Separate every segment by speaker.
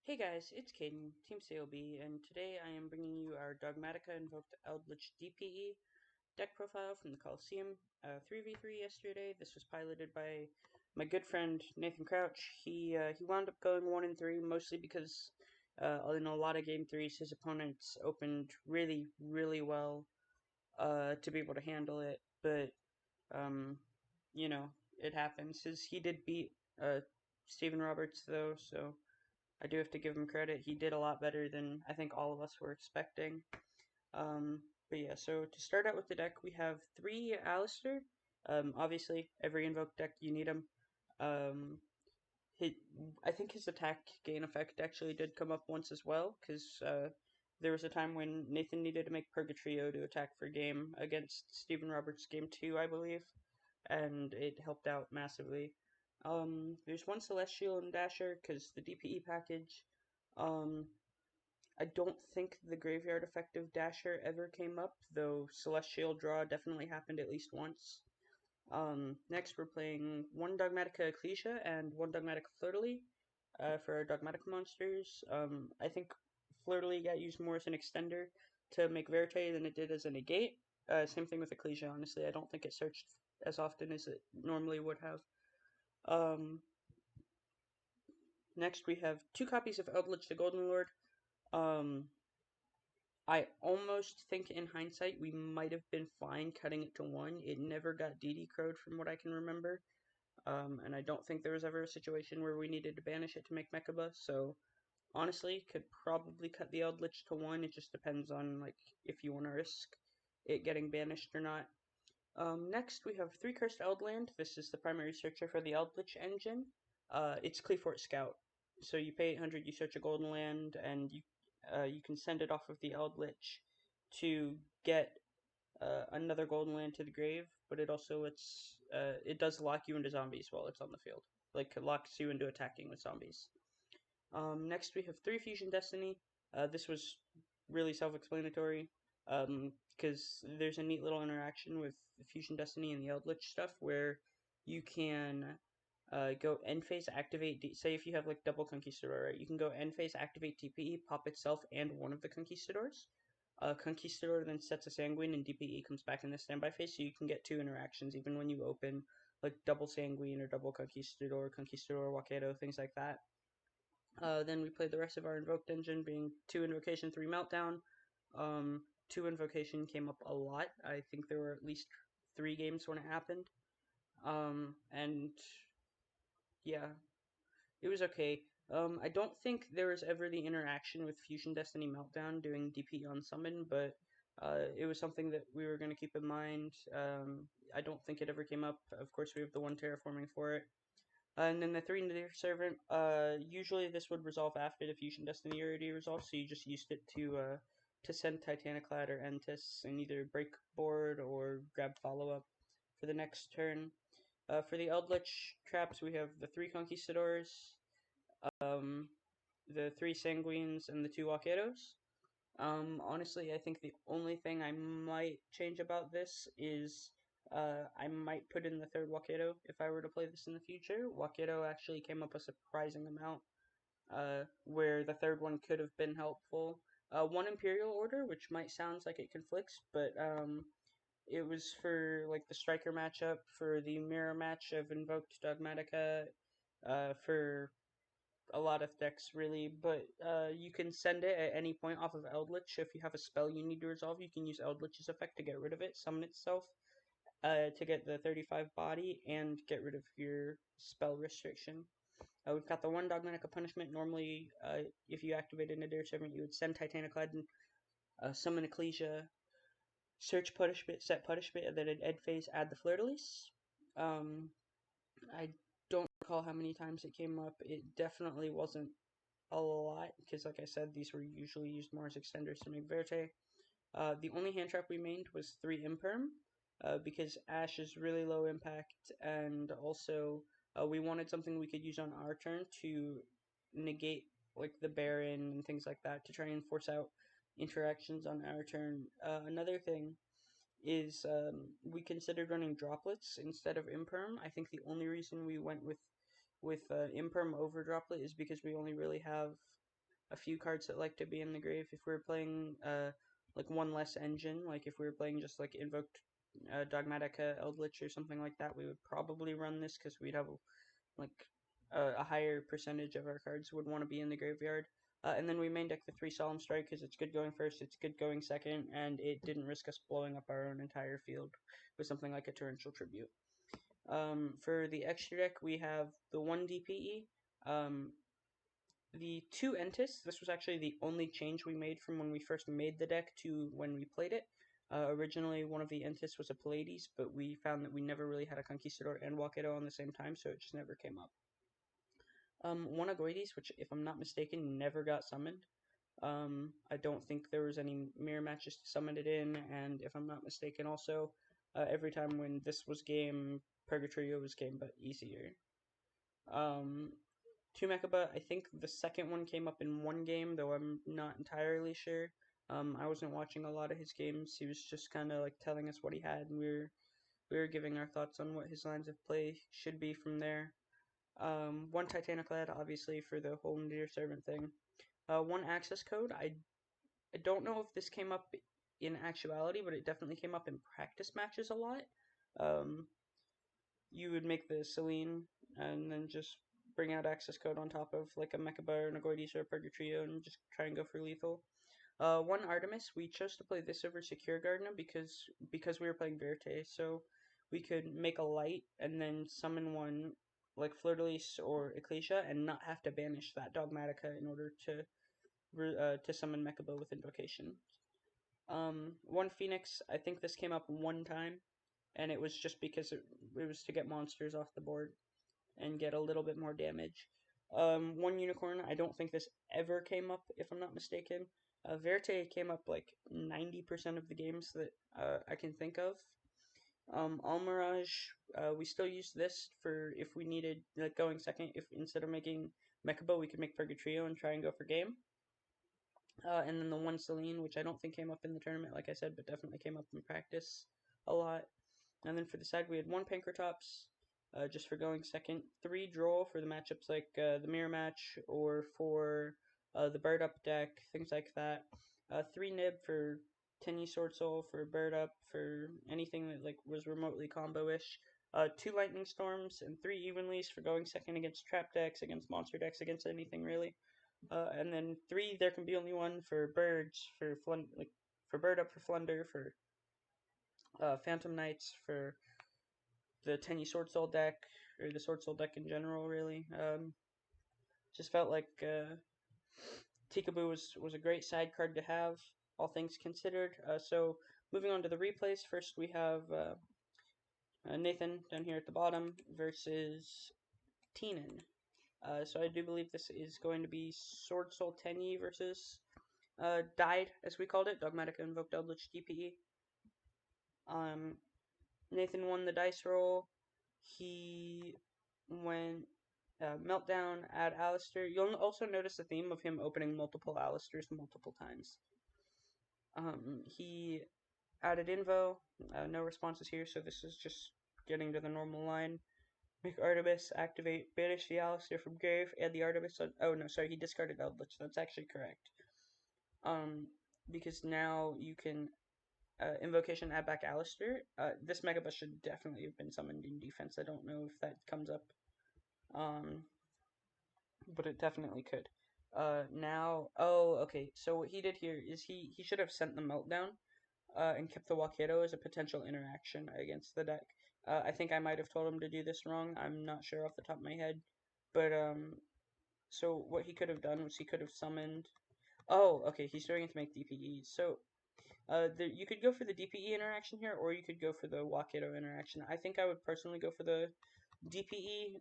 Speaker 1: Hey guys, it's Caden, Team CLB, and today I am bringing you our Dogmatika Invoked Eldlich DPE deck profile from the Colosseum 3v3 yesterday. This was piloted by my good friend Nathan Crouch. He wound up going 1-3 mostly because in a lot of game threes his opponents opened really well to be able to handle it, but um, it happens. He did beat Steven Roberts though, so I do have to give him credit. He did a lot better than I think all of us were expecting. But yeah, so to start out with the deck, we have 3 Alistair. Obviously, every Invoked deck, you need him. Um, I think his attack gain effect actually did come up once as well, because there was a time when Nathan needed to make Purgatrio to attack for game against Stephen Roberts game 2, I believe, and it helped out massively. There's one Celestial and Dasher, because the DPE package. Um, I don't think the Graveyard effective Dasher ever came up, though Celestial Draw definitely happened at least once. Next we're playing one Dogmatika Ecclesia and one Dogmatika Flirtily for our Dogmatika monsters. I think Flirtily got used more as an extender to make Verite than it did as a negate. Same thing with Ecclesia, honestly. I don't think it searched as often as it normally would have. Um, Next we have 2 copies of Eldlich the Golden Lord. Um, I almost think in hindsight we might have been fine cutting it to 1. It never got DD crowed from what I can remember. And I don't think there was ever a situation where we needed to banish it to make Mechaba, so honestly, could probably cut the Eldlich to 1. It just depends on like if you want to risk it getting banished or not. Next, we have 3 Cursed Eldland. This is the primary searcher for the Eldlich engine. It's Cleafort Scout. So you pay 800, you search a golden land, and you can send it off of the Eldlich to get another golden land to the grave, but it does lock you into zombies while it's on the field. Like, it locks you into attacking with zombies. Next, we have 3 Fusion Destiny. This was really self-explanatory, because there's a neat little interaction with the Fusion Destiny and the Eldlich stuff where you can go end phase, activate, say if you have like double Conquistador, right? You can go end phase, activate DPE, pop itself and one of the Conquistadors. Conquistador then sets a Sanguine and DPE comes back in the standby phase, so you can get 2 interactions even when you open like double Sanguine or double Conquistador, Conquistador, Wakedo, things like that. Then we played the rest of our Invoked engine, being 2 Invocation, 3 Meltdown. 2 Invocation came up a lot. I think there were at least 3 games when it happened. And yeah, it was okay. I don't think there was ever the interaction with Fusion Destiny Meltdown doing DP on summon, but it was something that we were going to keep in mind. I don't think it ever came up. Of course, we have the 1 terraforming for it. And then the 3 Nadir Servant, usually this would resolve after the Fusion Destiny already resolved, so you just used it to send Titaniclad or Entis and either break board or grab follow-up for the next turn. For the Eldlich traps, we have the 3 Conquistadors, um, the 3 Sanguines, and the 2 Wakedos. Honestly, I think the only thing I might change about this is I might put in the 3rd Wakedo if I were to play this in the future. Wakedo actually came up a surprising amount, where the 3rd one could have been helpful. 1 Imperial Order, which might sound like it conflicts, but it was for like the Striker matchup, for the mirror match of Invoked Dogmatika, for a lot of decks really, but you can send it at any point off of Eldlich. If you have a spell you need to resolve, you can use Eldlich's effect to get rid of it, summon itself, to get the 35 body, and get rid of your spell restriction. We've got the 1 Dogmatika Punishment. Normally, if you activated Nadir Servant, you would send Titaniclad and summon Ecclesia, search Punishment, set Punishment, and then in end phase add the Fleur-de-Lis. I don't recall how many times it came up. It definitely wasn't a lot, because like I said, these were usually used more as extenders to make Verte. The only hand trap we made was 3 Imperm, because Ash is really low impact, and also we wanted something we could use on our turn to negate like the Baron and things like that, to try and force out interactions on our turn. Another thing is we considered running Droplets instead of Imperm. I think the only reason we went with Imperm over Droplet is because we only really have a few cards that like to be in the grave. If we were playing like one less engine, like if we were playing just like Invoked, Dogmatika, Eldlich, or something like that, we would probably run this because we'd have like a higher percentage of our cards would want to be in the graveyard. And then we main deck the 3 Solemn Strike because it's good going first, it's good going second, and it didn't risk us blowing up our own entire field with something like a Torrential Tribute. For the extra deck, we have the 1 DPE, the 2 Entis. This was actually the only change we made from when we first made the deck to when we played it. Originally, one of the Entis was a Pallades, but we found that we never really had a Conquistador and Walketo on the same time, so it just never came up. One Agoides, which, if I'm not mistaken, never got summoned. I don't think there was any mirror matches to summon it in, and if I'm not mistaken, also, every time when this was game, Purgatorio was game, but easier. Two Mechaba, I think the second one came up in one game, though I'm not entirely sure. I wasn't watching a lot of his games. He was just kind of like telling us what he had, and we were giving our thoughts on what his lines of play should be from there. One Titaniclad, obviously, for the whole Dear Servant thing. One access code. I don't know if this came up in actuality, but it definitely came up in practice matches a lot. Um, you would make the Celine and then just bring out access code on top of like a Mechaba or an Agoides or a Purgatrio and just try and go for lethal. One Artemis, we chose to play this over Secure Gardener because we were playing Verte, so we could make a light and then summon one like Fleur-de-Lis or Ecclesia and not have to banish that Dogmatika in order to summon Mechaba with Invocation. One Phoenix, I think this came up one time, and it was just because it was to get monsters off the board and get a little bit more damage. One Unicorn, I don't think this ever came up, if I'm not mistaken. Verte came up like 90% of the games that I can think of. Almirage, we still use this for if we needed like going second. If instead of making Mechaba, we could make Purgatrio and try and go for game. And then the one Celine, which I don't think came up in the tournament, like I said, but definitely came up in practice a lot. And then for the side, we had one Pankratops, just for going second. 3 Droll for the matchups like the Mirror Match or for the Bird Up deck, things like that. 3 Nib for Tenyi Sword Soul for Bird Up for anything that like was remotely combo-ish. 2 Lightning Storms and 3 Evenlys for going second against trap decks, against monster decks, against anything really. And then 3, there can be only one for birds, for for Bird Up, for Flunder, for Phantom Knights, for the Tenyi Sword Soul deck, or the Sword Soul deck in general, really. Just felt like Tikaboo was a great side card to have, all things considered. So moving on to the replays, first we have Nathan down here at the bottom versus Teenan. So I do believe this is going to be Sword Soul Tenyi versus Died, as we called it, Dogmatika Invoked Eldlich DPE. Nathan won the dice roll. He went Meltdown, add Alistair. You'll also notice a theme of him opening multiple Alistairs multiple times. He added Invo. No responses here, so this is just getting to the normal line. Make Artemis, activate, banish the Alistair from grave, add the Artemis. Oh no, sorry, he discarded Eldlich. That's actually correct. Because now you can Invocation, add back Alistair. This Megabus should definitely have been summoned in defense. I don't know if that comes up. But it definitely could. Now, okay. So what he did here is he should have sent the Meltdown, and kept the Walketo as a potential interaction against the deck. I think I might have told him to do this wrong. I'm not sure off the top of my head, but so what he could have done was he could have summoned. Oh, okay. He's doing it to make DPE. So you could go for the DPE interaction here, or you could go for the Walketo interaction. I think I would personally go for the DPE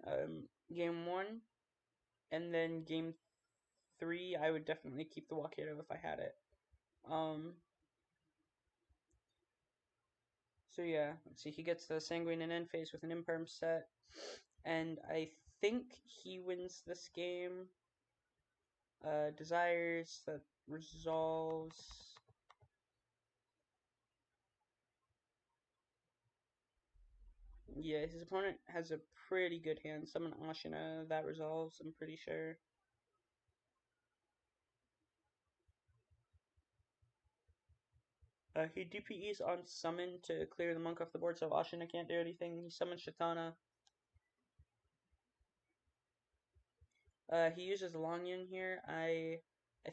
Speaker 1: game 1, and then game 3, I would definitely keep the Walketo if I had it. So yeah, let's see, he gets the Sanguine and End phase with an Imperm set, and I think he wins this game. Desires, that resolves. Yeah, his opponent has a pretty good hand. Summon Ashina, that resolves, I'm pretty sure. He DPEs on summon to clear the monk off the board, so Ashina can't do anything. He summons Shatana. He uses Longyun here. I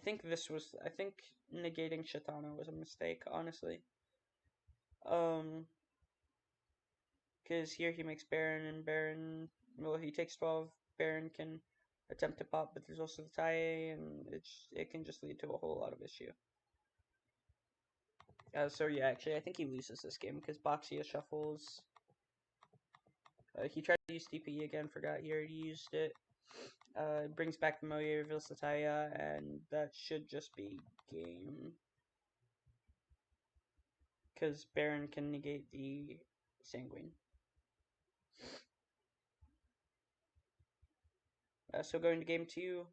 Speaker 1: think negating Shatana was a mistake, honestly. Because here he makes Baron, and Baron, well, he takes 12. Baron can attempt to pop, but there's also the tie, and it can just lead to a whole lot of issue. So yeah, actually, I think he loses this game because Boxia shuffles. He tried to use DPE again, forgot he already used it. Brings back the Moye, reveals the Taya, and that should just be game. Because Baron can negate the Sanguine. So going to game 2.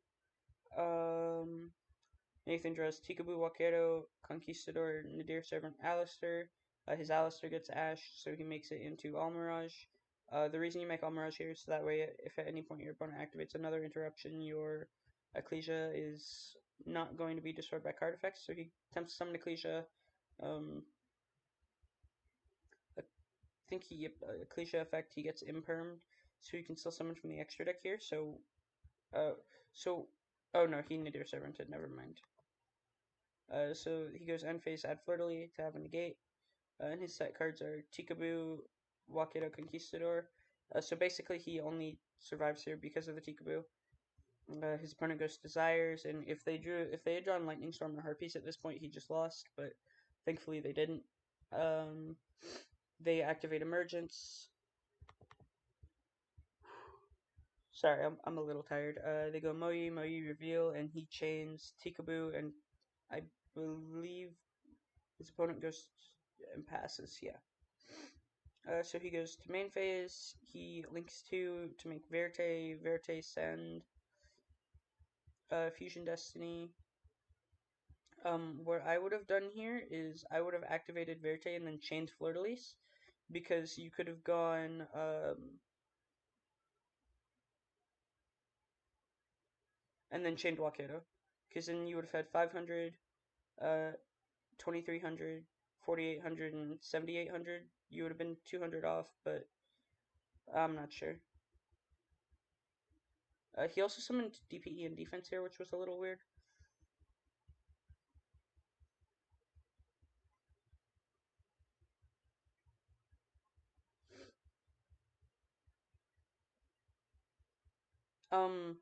Speaker 1: Nathan draws Tikaboo, Wakero, Conquistador, Nadir Servant, Alistair. His Alistair gets Ash, so he makes it into Almirage. The reason you make Almirage here is so that way, if at any point your opponent activates another interruption, your Ecclesia is not going to be destroyed by card effects. So he attempts to summon Ecclesia. I think Ecclesia effect, he gets Impermed, so he can still summon from the extra deck here. So, oh no, he Nadir Servanted, never mind. So he goes end phase, add Flirtily to have a negate. And his set cards are Tikaboo, Wakedo Conquistador. So basically, he only survives here because of the Tikaboo. His opponent goes to Desires, and if they had drawn Lightning Storm or Harpies at this point, he just lost. But thankfully, they didn't. They activate Emergence. Sorry, I'm a little tired. They go Moyi, reveal, and he chains Tikaboo, and I believe his opponent goes and passes, yeah. So he goes to main phase, he links 2 to make Verte send Fusion Destiny. What I would have done here is I would have activated Verte and then chained Fleur-de-Lis, because you could have gone, and then chained Wakedo, because then you would have had 500, 2300, 4800, and 7800. You would have been 200 off, but I'm not sure. He also summoned DPE and defense here, which was a little weird. I'm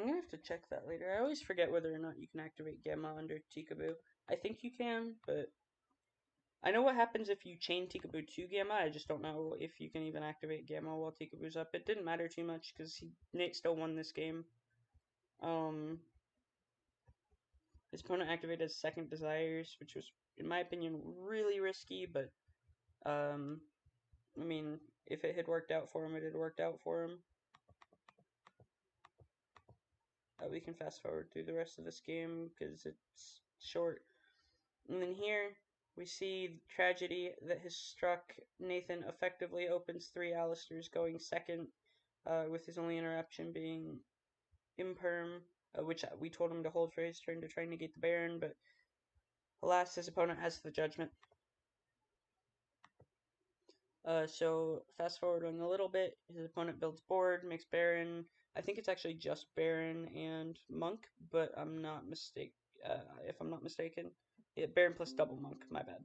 Speaker 1: gonna have to check that later. I always forget whether or not you can activate Gamma under Tikaboo. I think you can, but I know what happens if you chain Tikaboo to Gamma. I just don't know if you can even activate Gamma while Tikaboo's up. It didn't matter too much because Nate still won this game. His opponent activated his second Desires, which was, in my opinion, really risky, but I mean, if it had worked out for him, it had worked out for him. We can fast forward through the rest of this game because it's short. And then here we see the tragedy that has struck. Nathan effectively opens 3 Alistairs, going second, with his only interruption being Imperm, which we told him to hold for his turn to try and negate the Baron, but alas, his opponent has the Judgment. So fast forwarding a little bit, his opponent builds board, makes Baron. I think it's actually just Baron and Monk, but I'm not if I'm not mistaken, yeah, Baron plus double Monk. My bad.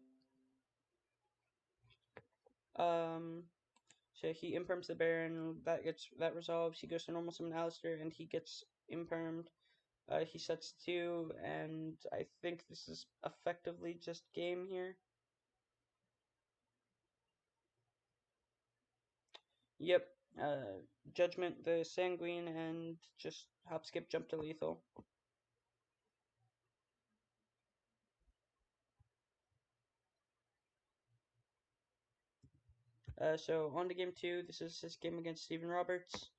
Speaker 1: So he imperms the Baron. That resolves. He goes to normal summon Alistair, and he gets impermed. He sets 2, and I think this is effectively just game here. Yep. Judgment the Sanguine, and just hop, skip, jump to lethal. So on to game 2. This is his game against Stephen Roberts.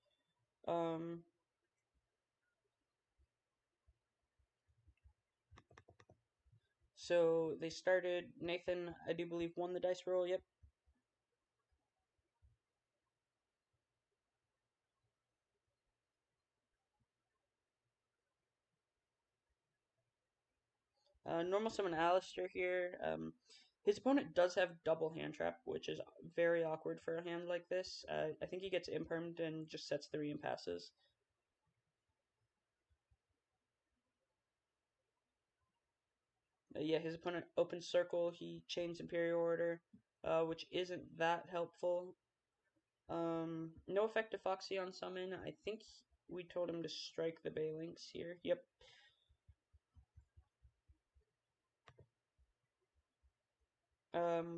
Speaker 1: So they started. Nathan, I do believe, won the dice roll. Yep. Normal summon Alistair here. His opponent does have double hand trap, which is very awkward for a hand like this. I think he gets impermed and just sets 3 and passes. Yeah, his opponent opens circle. He chains Imperial Order, which isn't that helpful. No effect to Foxy on summon. I think we told him to strike the Balinks here. Yep.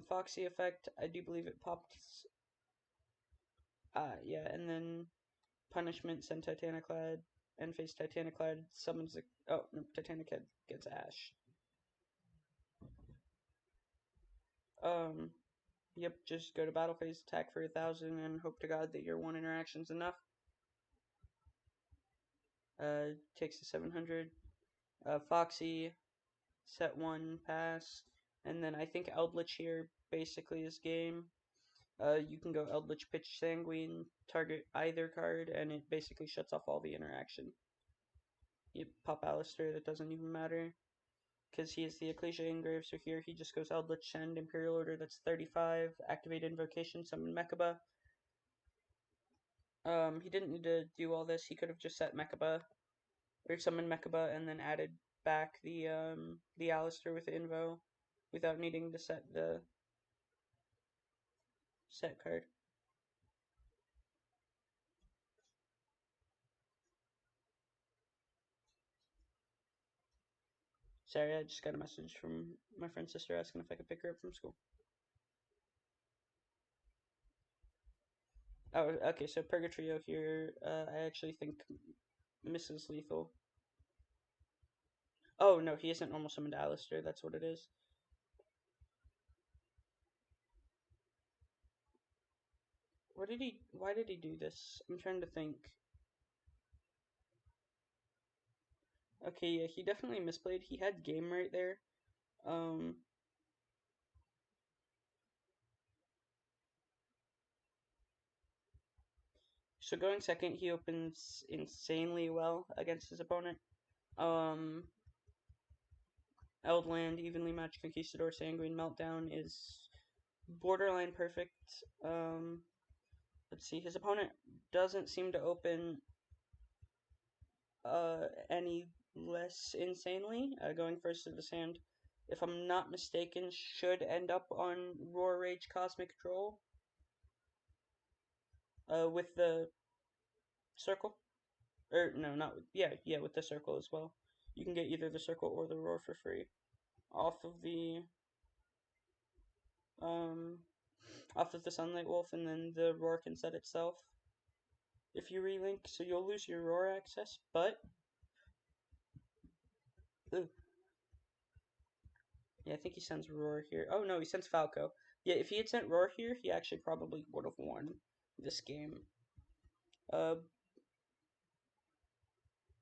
Speaker 1: Foxy effect, I do believe it popped. Yeah, and then punishment, send Titaniclad, end phase Titaniclad, summons the. Oh, no, Titaniclad gets Ash. Um, yep, just go to battle phase, attack for 1,000, and hope to God that your 1 interaction's enough. Takes the 700. Foxy, set 1, pass, and then I think Eldlich here basically is game. You can go Eldlich, pitch Sanguine, target either card, and it basically shuts off all the interaction. You pop Alistair, that doesn't even matter, because he is the Ecclesia Engrave, so here he just goes Eldlich, send Imperial Order, that's 35, activate Invocation, summon Mechaba. He didn't need to do all this, he could have just set Mechaba, or summoned Mechaba, and then added back the Alistair with Invo, without needing to set the set card. Sorry, I just got a message from my friend's sister asking if I could pick her up from school. Oh, okay, so Purgatrio here, I actually think Mrs. Lethal. Oh, no, he isn't normal summoned Alistair, that's what it is. Why did he do this? I'm trying to think. Okay, yeah, he definitely misplayed. He had game right there. Um, so going second, he opens insanely well against his opponent. Eldland, Evenly Matched Conquistador, Sanguine Meltdown is borderline perfect. Let's see, his opponent doesn't seem to open any less insanely. Going first to this hand, if I'm not mistaken, should end up on Roar Rage Cosmic Troll. With the circle. Or, no, not with, yeah, with the circle as well. You can get either the circle or the roar for free. Off of the, um, off of the Sunlight Wolf, and then the roar can set itself if you relink, so you'll lose your roar access, but, ooh, yeah, I think he sends roar here. Oh, no, he sends Falco. Yeah, if he had sent roar here, he actually probably would have won this game.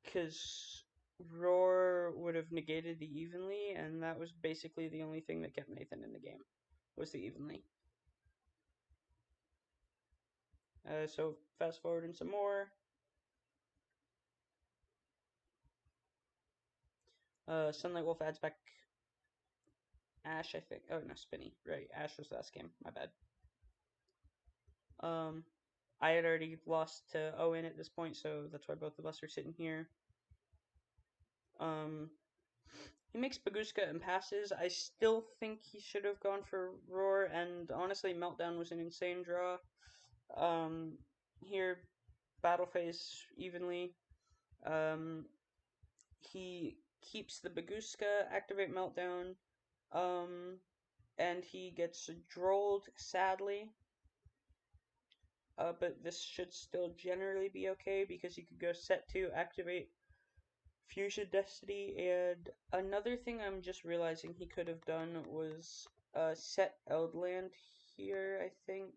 Speaker 1: Because roar would have negated the evenly, and that was basically the only thing that kept Nathan in the game, was the evenly. So fast forwarding some more. Sunlight Wolf adds back Ash, I think. Oh, no, Spinny. Right, Ash was last game. My bad. I had already lost to Owen at this point, so that's why both of us are sitting here. He makes Baguska and passes. I still think he should have gone for Roar, and honestly, Meltdown was an insane draw. Here, battle phase evenly. He keeps the Baguska, activate Meltdown, and he gets drolled, sadly. But this should still generally be okay, because you could go set 2, activate Fusion Destiny, and another thing I'm just realizing he could have done was set Eldland here, I think.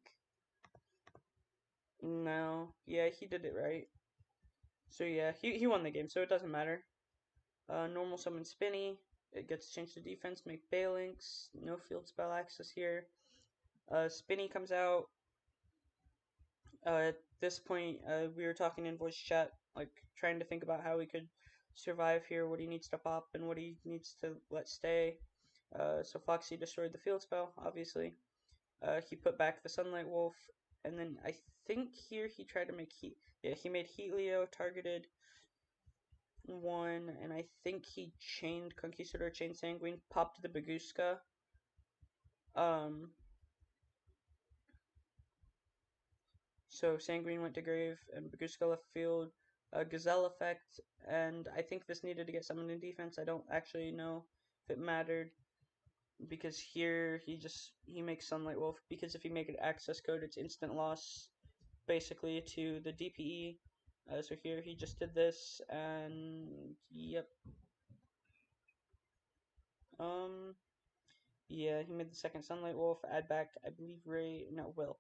Speaker 1: No, yeah, he did it right. So yeah, he won the game, so it doesn't matter. Normal summon Spinny, it gets changed to defense, make Balinks, no field spell access here. Spinny comes out. At this point, we were talking in voice chat, like trying to think about how we could survive here, what he needs to pop, and what he needs to let stay. So Foxy destroyed the field spell, obviously. He put back the Sunlight Wolf, and then I think here he tried to make Heat. Yeah, he made Heat Leo, targeted one, and I think he chained Conquistador, chained Sanguine, popped the Baguska. So Sanguine went to grave, and Baguska left field. Gazelle effect, and I think this needed to get summoned in defense. I don't actually know if it mattered, because here he makes Sunlight Wolf, because if you make an access code, it's instant loss, basically, to the DPE. So here he just did this, and yep. Yeah, he made the second Sunlight Wolf, add back, I believe, Will.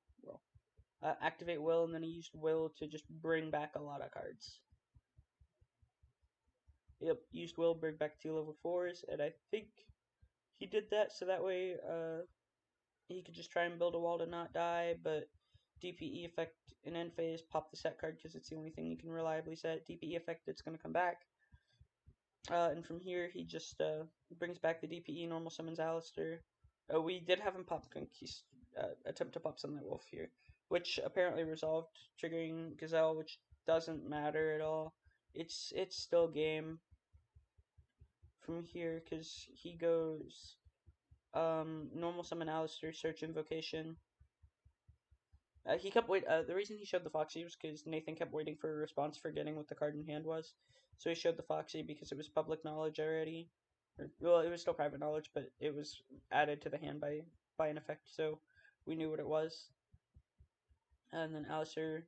Speaker 1: Activate Will, and then he used Will to just bring back a lot of cards. Yep, used Will, bring back 2 level 4s, and I think he did that so that way he could just try and build a wall to not die, but DPE effect in end phase, pop the set card because it's the only thing you can reliably set. DPE effect, it's going to come back. And from here, he just brings back the DPE, normal summons Alistair. We did have him attempt to pop Sunlight Wolf here, which apparently resolved, triggering Gazelle, which doesn't matter at all. It's still game from here, because he goes normal summon Alistair, search invocation. He kept wait. The reason he showed the Foxy was because Nathan kept waiting for a response, forgetting what the card in hand was. So he showed the Foxy because it was public knowledge already. Well, it was still private knowledge, but it was added to the hand by an effect, so we knew what it was. And then Alistair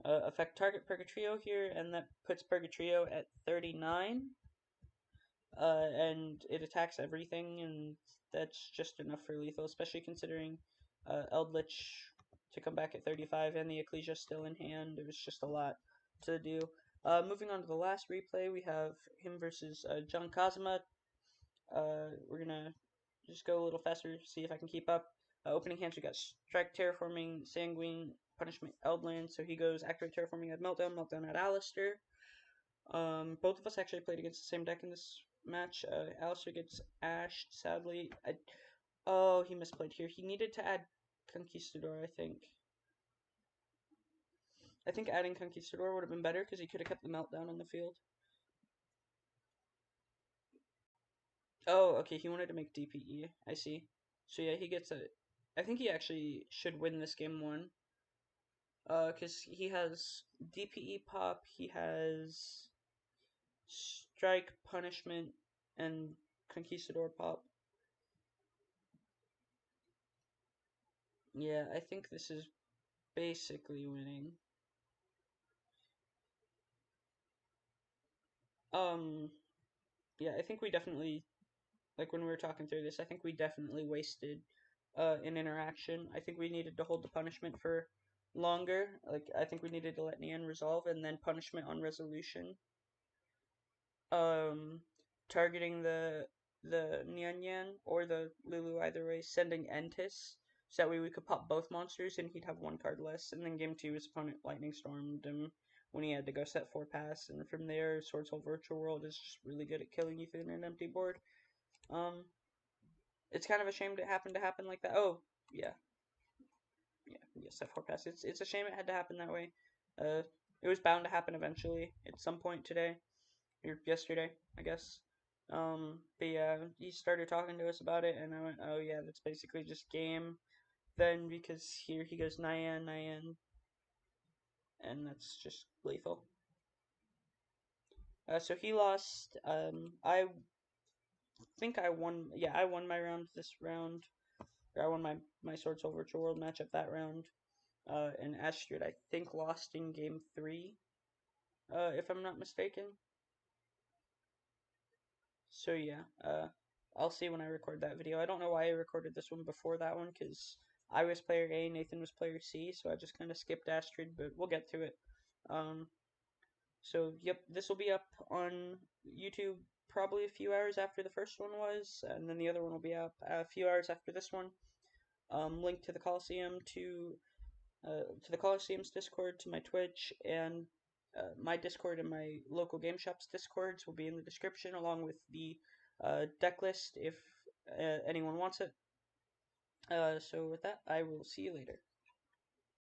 Speaker 1: effect target Purgatrio here, and that puts Purgatrio at 39. And it attacks everything, and that's just enough for lethal, especially considering Eldlich to come back at 35 and the Ecclesia still in hand. It was just a lot to do. Moving on to the last replay, we have him versus John Kazuma. We're gonna just go a little faster, see if I can keep up. Opening hands, we got Strike, Terraforming, Sanguine, Punishment, Eldland. So he goes Activate Terraforming at Meltdown, Meltdown at Alistair. Both of us actually played against the same deck in this match. Alistair gets ashed, sadly. Oh, he misplayed here. He needed to add Conquistador, I think. I think adding Conquistador would have been better because he could have kept the Meltdown on the field. Oh, okay, he wanted to make DPE. I see. So yeah, he gets a... I think he actually should win this game 1. Because he has DPE pop, he has Strike, Punishment, and Conquistador pop. Yeah, I think this is basically winning. Yeah, I think we definitely, like when we were talking through this, I think we definitely wasted an interaction. I think we needed to hold the punishment for longer. Like, I think we needed to let Nian resolve and then punishment on resolution. Targeting the Nian Yan or the Lulu either way, sending Entis, so that way we could pop both monsters and he'd have 1 card less. And then game 2, his opponent Lightning Stormed him when he had to go set 4 pass. And from there, Sword Soul Virtual World is just really good at killing you through an empty board. It's kind of a shame it happened to happen like that. Oh, yeah. Yeah, set 4 pass. It's a shame it had to happen that way. It was bound to happen eventually at some point today. Or yesterday, I guess. But yeah, he started talking to us about it, and I went, oh yeah, that's basically just game then, because here he goes Nyan, and that's just lethal. So he lost. I think I won. Yeah, I won my round this round. Or I won my Sword Soul Virtual World matchup that round. And Astrid, I think, lost in game 3, if I'm not mistaken. So yeah, I'll see when I record that video. I don't know why I recorded this one before that one, because I was player A, Nathan was player C, so I just kind of skipped Astrid, but we'll get to it. So yep, this will be up on YouTube probably a few hours after the first one was, and then the other one will be up a few hours after this one. Link to the Colosseum, to the Colosseum's Discord, to my Twitch, and my Discord and my local game shop's Discords will be in the description, along with the deck list if anyone wants it. So with that, I will see you later.